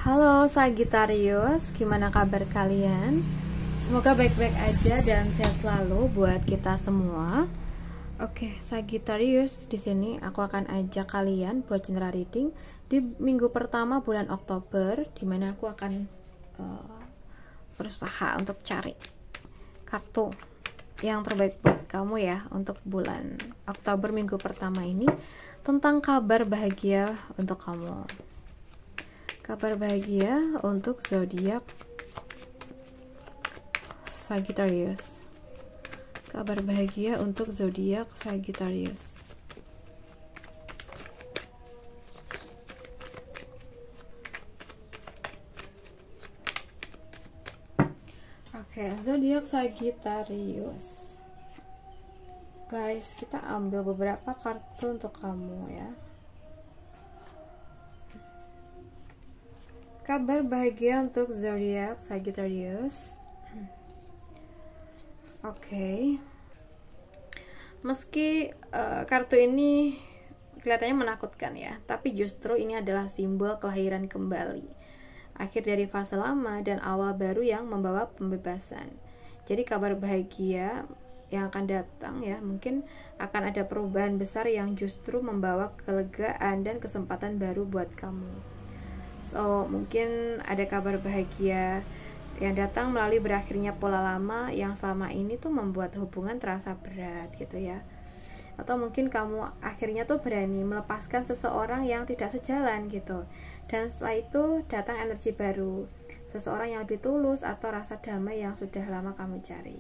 Halo Sagittarius, gimana kabar kalian? Semoga baik-baik aja dan sehat selalu buat kita semua. Oke, Sagittarius, di sini aku akan ajak kalian buat general reading di minggu pertama bulan Oktober, dimana aku akan berusaha untuk cari kartu yang terbaik buat kamu ya untuk bulan Oktober minggu pertama ini, tentang kabar bahagia untuk kamu. Kabar bahagia untuk zodiak Sagittarius. Kabar bahagia untuk zodiak Sagittarius. Oke, zodiak Sagittarius. Guys, kita ambil beberapa kartu untuk kamu ya. Kabar bahagia untuk zodiak Sagittarius. Oke. Meski kartu ini kelihatannya menakutkan ya, tapi justru ini adalah simbol kelahiran kembali, akhir dari fase lama dan awal baru yang membawa pembebasan. Jadi kabar bahagia yang akan datang ya, mungkin akan ada perubahan besar yang justru membawa kelegaan dan kesempatan baru buat kamu. So, mungkin ada kabar bahagia yang datang melalui berakhirnya pola lama yang selama ini tuh membuat hubungan terasa berat gitu ya. Atau mungkin kamu akhirnya tuh berani melepaskan seseorang yang tidak sejalan gitu. Dan setelah itu datang energi baru, seseorang yang lebih tulus atau rasa damai yang sudah lama kamu cari.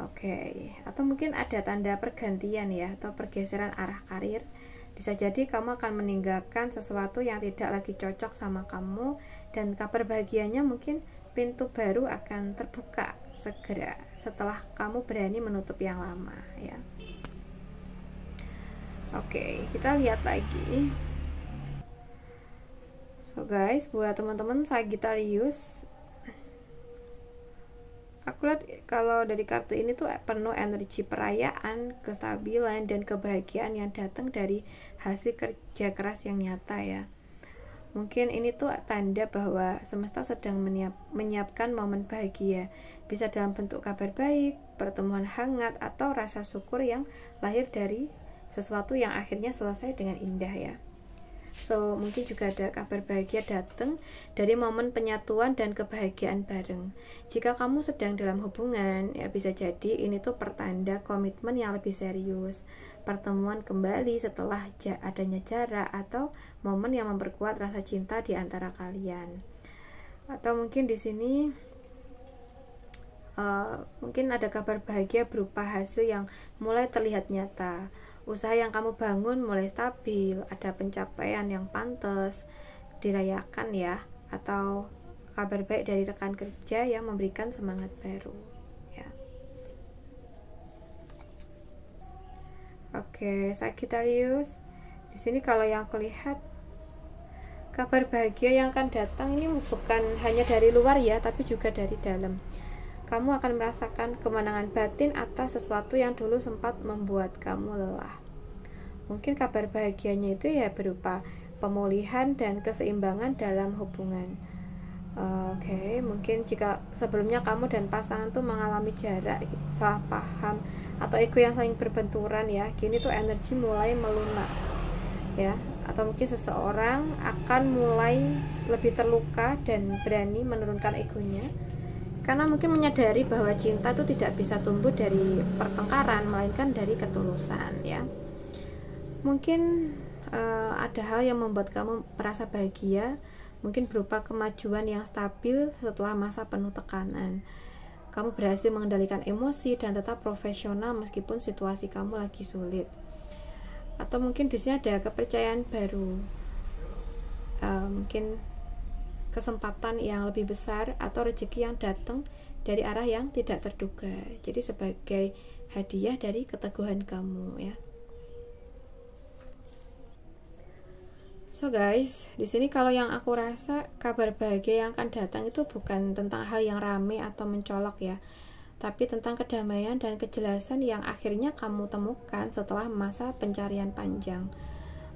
Oke, atau mungkin ada tanda pergantian ya, atau pergeseran arah karir. Bisa jadi kamu akan meninggalkan sesuatu yang tidak lagi cocok sama kamu, dan kabar bahagianya mungkin pintu baru akan terbuka segera setelah kamu berani menutup yang lama ya. Oke, kita lihat lagi. So guys, buat teman-teman Sagittarius, aku lihat kalau dari kartu ini tuh penuh energi perayaan, kestabilan, dan kebahagiaan yang datang dari hasil kerja keras yang nyata ya. Mungkin ini tuh tanda bahwa semesta sedang menyiapkan momen bahagia, bisa dalam bentuk kabar baik, pertemuan hangat, atau rasa syukur yang lahir dari sesuatu yang akhirnya selesai dengan indah ya. So, mungkin juga ada kabar bahagia datang dari momen penyatuan dan kebahagiaan bareng. Jika kamu sedang dalam hubungan, ya bisa jadi ini tuh pertanda komitmen yang lebih serius, pertemuan kembali setelah adanya jarak, atau momen yang memperkuat rasa cinta di antara kalian. Atau mungkin di sini mungkin ada kabar bahagia berupa hasil yang mulai terlihat nyata. Usaha yang kamu bangun mulai stabil, ada pencapaian yang pantas dirayakan ya, atau kabar baik dari rekan kerja yang memberikan semangat baru ya. Oke, Sagittarius, di sini kalau yang aku lihat kabar bahagia yang akan datang ini bukan hanya dari luar ya, tapi juga dari dalam. Kamu akan merasakan kemenangan batin atas sesuatu yang dulu sempat membuat kamu lelah. Mungkin kabar bahagianya itu ya berupa pemulihan dan keseimbangan dalam hubungan. Oke, mungkin jika sebelumnya kamu dan pasangan tuh mengalami jarak, salah paham, atau ego yang saling berbenturan ya, kini tuh energi mulai melunak ya. Atau mungkin seseorang akan mulai lebih terluka dan berani menurunkan egonya, karena mungkin menyadari bahwa cinta itu tidak bisa tumbuh dari pertengkaran, melainkan dari ketulusan ya. Mungkin ada hal yang membuat kamu merasa bahagia, mungkin berupa kemajuan yang stabil setelah masa penuh tekanan. Kamu berhasil mengendalikan emosi dan tetap profesional meskipun situasi kamu lagi sulit. Atau mungkin di sini ada kepercayaan baru, mungkin kesempatan yang lebih besar atau rezeki yang datang dari arah yang tidak terduga. Jadi sebagai hadiah dari keteguhan kamu ya. So guys, di sini kalau yang aku rasa kabar bahagia yang akan datang itu bukan tentang hal yang rame atau mencolok ya, tapi tentang kedamaian dan kejelasan yang akhirnya kamu temukan setelah masa pencarian panjang.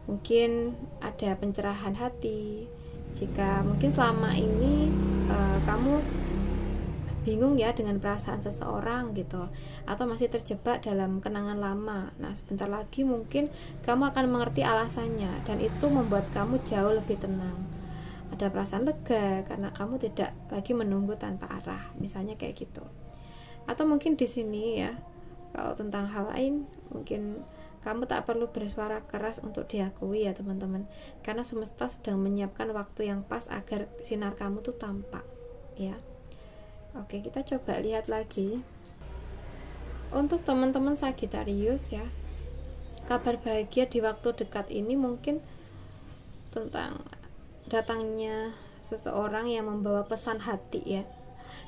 Mungkin ada pencerahan hati, Jika mungkin selama ini kamu bingung ya dengan perasaan seseorang gitu, atau masih terjebak dalam kenangan lama, nah sebentar lagi mungkin kamu akan mengerti alasannya, dan itu membuat kamu jauh lebih tenang. Ada perasaan lega karena kamu tidak lagi menunggu tanpa arah, misalnya kayak gitu. Atau mungkin di sini ya, kalau tentang hal lain, mungkin kamu tak perlu bersuara keras untuk diakui ya teman-teman, karena semesta sedang menyiapkan waktu yang pas agar sinar kamu tuh tampak ya. Oke, kita coba lihat lagi untuk teman-teman Sagittarius ya. Kabar bahagia di waktu dekat ini mungkin tentang datangnya seseorang yang membawa pesan hati ya.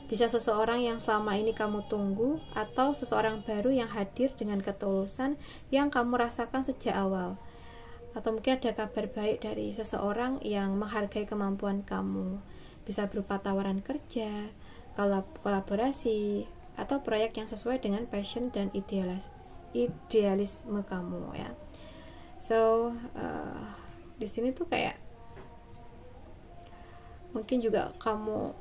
Bisa seseorang yang selama ini kamu tunggu, atau seseorang baru yang hadir dengan ketulusan yang kamu rasakan sejak awal. Atau mungkin ada kabar baik dari seseorang yang menghargai kemampuan kamu. Bisa berupa tawaran kerja, kolaborasi, atau proyek yang sesuai dengan passion dan idealisme kamu ya. So di sini tuh kayak mungkin juga kamu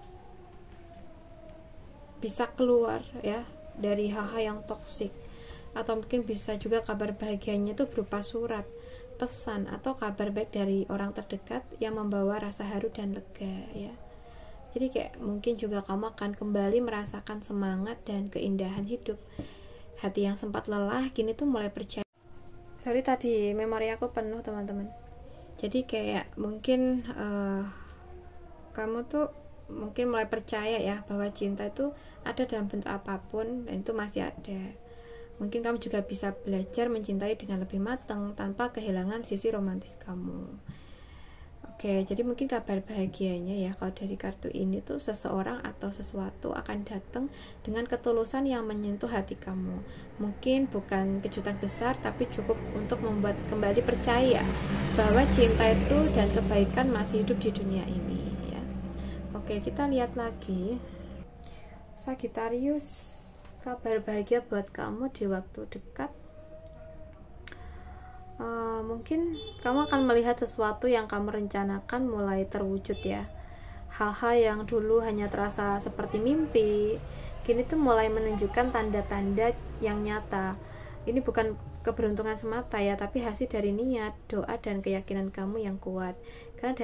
bisa keluar ya dari hal-hal yang toksik, atau mungkin bisa juga kabar bahagianya itu berupa surat, pesan, atau kabar baik dari orang terdekat yang membawa rasa haru dan lega ya. Jadi kayak mungkin juga kamu akan kembali merasakan semangat dan keindahan hidup. Hati yang sempat lelah kini tuh mulai percaya. Sorry tadi memori aku penuh teman-teman. Jadi kayak mungkin kamu tuh mungkin mulai percaya ya bahwa cinta itu ada dalam bentuk apapun, dan itu masih ada. Mungkin kamu juga bisa belajar mencintai dengan lebih matang tanpa kehilangan sisi romantis kamu. Oke, jadi mungkin kabar bahagianya ya kalau dari kartu ini tuh seseorang atau sesuatu akan datang dengan ketulusan yang menyentuh hati kamu. Mungkin bukan kejutan besar, tapi cukup untuk membuat kembali percaya bahwa cinta itu dan kebaikan masih hidup di dunia ini ya. Oke, kita lihat lagi Sagittarius, kabar bahagia buat kamu di waktu dekat. Mungkin kamu akan melihat sesuatu yang kamu rencanakan mulai terwujud ya. Hal-hal yang dulu hanya terasa seperti mimpi, kini tuh mulai menunjukkan tanda-tanda yang nyata. Ini bukan keberuntungan semata ya, tapi hasil dari niat, doa, dan keyakinan kamu yang kuat. Karena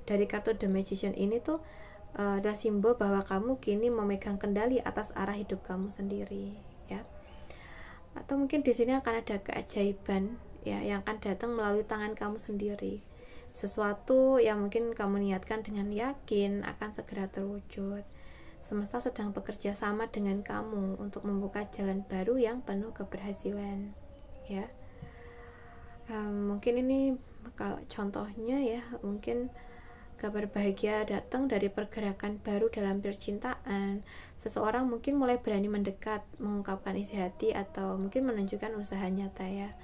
dari kartu The Magician ini tuh adalah simbol bahwa kamu kini memegang kendali atas arah hidup kamu sendiri ya. Atau mungkin di sini akan ada keajaiban ya yang akan datang melalui tangan kamu sendiri. Sesuatu yang mungkin kamu niatkan dengan yakin akan segera terwujud. Semesta sedang bekerja sama dengan kamu untuk membuka jalan baru yang penuh keberhasilan ya. Mungkin ini kalau contohnya ya, mungkin kabar bahagia datang dari pergerakan baru dalam percintaan. Seseorang mungkin mulai berani mendekat, mengungkapkan isi hati, atau mungkin menunjukkan usaha nyata ya.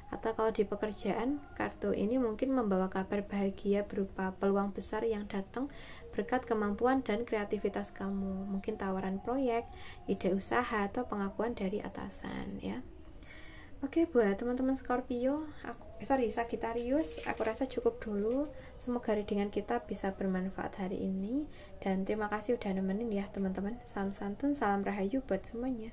Atau kalau di pekerjaan, kartu ini mungkin membawa kabar bahagia berupa peluang besar yang datang berkat kemampuan dan kreativitas kamu. Mungkin tawaran proyek, ide usaha, atau pengakuan dari atasan ya. Oke, buat teman-teman Scorpio, Sagittarius, aku rasa cukup dulu. Semoga readingan kita bisa bermanfaat hari ini, dan terima kasih udah nemenin ya teman-teman. Salam santun, salam rahayu buat semuanya.